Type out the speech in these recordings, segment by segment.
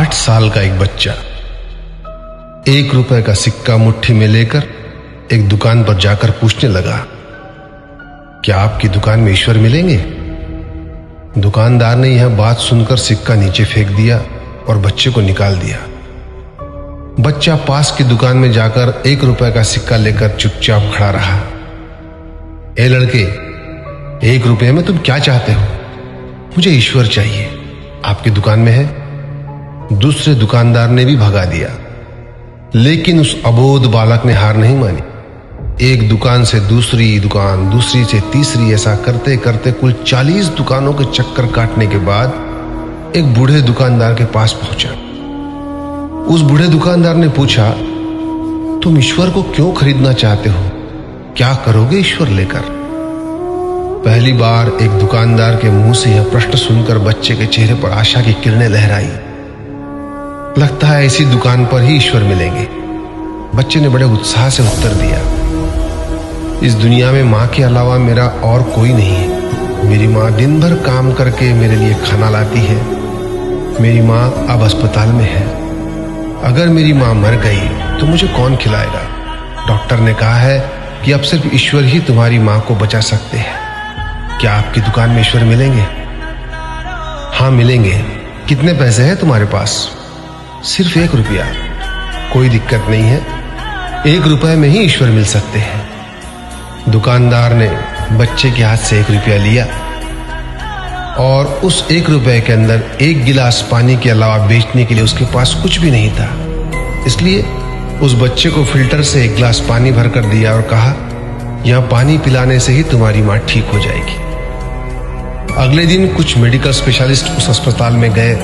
8 साल का एक बच्चा 1 रुपए का सिक्का मुट्ठी में लेकर एक दुकान पर जाकर पूछने लगा, क्या आपकी दुकान में ईश्वर मिलेंगे? दुकानदार ने यह बात सुनकर सिक्का नीचे फेंक दिया और बच्चे को निकाल दिया। बच्चा पास की दुकान में जाकर 1 रुपए का सिक्का लेकर चुपचाप खड़ा रहा। ए लड़के, 1 रुपए में तुम क्या चाहते हो? मुझे ईश्वर चाहिए, आपकी दुकान में है। दूसरे दुकानदार ने भी भगा दिया, लेकिन उस अबोध बालक ने हार नहीं मानी। एक दुकान से दूसरी दुकान, दूसरी से तीसरी, ऐसा करते करते कुल 40 दुकानों के चक्कर काटने के बाद एक बूढ़े दुकानदार के पास पहुंचा। उस बूढ़े दुकानदार ने पूछा, तुम ईश्वर को क्यों खरीदना चाहते हो? क्या करोगे ईश्वर लेकर? पहली बार एक दुकानदार के मुंह से यह प्रश्न सुनकर बच्चे के चेहरे पर आशा की किरणें लहराई। लगता है इसी दुकान पर ही ईश्वर मिलेंगे। बच्चे ने बड़े उत्साह से उत्तर दिया, इस दुनिया में मां के अलावा मेरा और कोई नहीं है। मेरी मां दिन भर काम करके मेरे लिए खाना लाती है। मेरी मां अब अस्पताल में है। अगर मेरी मां मर गई तो मुझे कौन खिलाएगा? डॉक्टर ने कहा है कि अब सिर्फ ईश्वर ही तुम्हारी मां को बचा सकते हैं। क्या आपकी दुकान में ईश्वर मिलेंगे? हाँ मिलेंगे। कितने पैसे हैं तुम्हारे पास? सिर्फ 1 रुपया। कोई दिक्कत नहीं है, 1 रुपए में ही ईश्वर मिल सकते हैं। दुकानदार ने बच्चे के हाथ से 1 रुपया लिया और उस 1 रुपए के अंदर 1 गिलास पानी के अलावा बेचने के लिए उसके पास कुछ भी नहीं था। इसलिए उस बच्चे को फिल्टर से 1 गिलास पानी भरकर दिया और कहा, यह पानी पिलाने से ही तुम्हारी मां ठीक हो जाएगी। अगले दिन कुछ मेडिकल स्पेशलिस्ट उस अस्पताल में गए।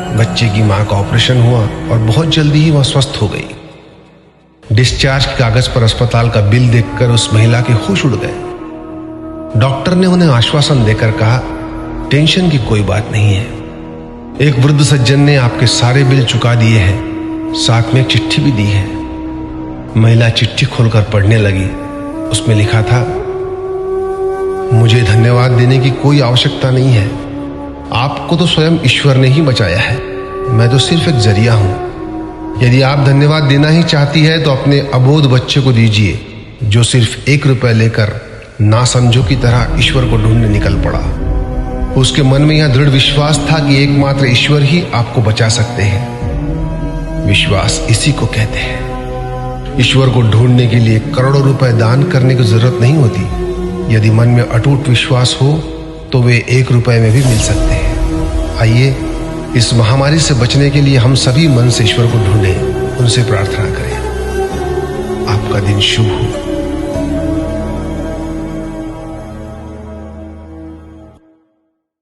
बच्चे की मां का ऑपरेशन हुआ और बहुत जल्दी ही वह स्वस्थ हो गई। डिस्चार्ज के कागज पर अस्पताल का बिल देखकर उस महिला के होश उड़ गए। डॉक्टर ने उन्हें आश्वासन देकर कहा, टेंशन की कोई बात नहीं है। एक वृद्ध सज्जन ने आपके सारे बिल चुका दिए हैं, साथ में एक चिट्ठी भी दी है। महिला चिट्ठी खोलकर पढ़ने लगी। उसमें लिखा था, मुझे धन्यवाद देने की कोई आवश्यकता नहीं है। आपको तो स्वयं ईश्वर ने ही बचाया है। मैं तो सिर्फ एक जरिया हूं। यदि आप धन्यवाद देना ही चाहती है तो अपने अबोध बच्चे को दीजिए, जो सिर्फ 1 रुपए लेकर नासमझों की तरह ईश्वर को ढूंढने निकल पड़ा। उसके मन में यह दृढ़ विश्वास था कि एकमात्र ईश्वर ही आपको बचा सकते हैं। विश्वास इसी को कहते हैं। ईश्वर को ढूंढने के लिए करोड़ों रुपए दान करने की जरूरत नहीं होती। यदि मन में अटूट विश्वास हो तो वे 1 रुपए में भी मिल सकते हैं। आइए इस महामारी से बचने के लिए हम सभी मन से ईश्वर को ढूंढें, उनसे प्रार्थना करें। आपका दिन शुभ हो।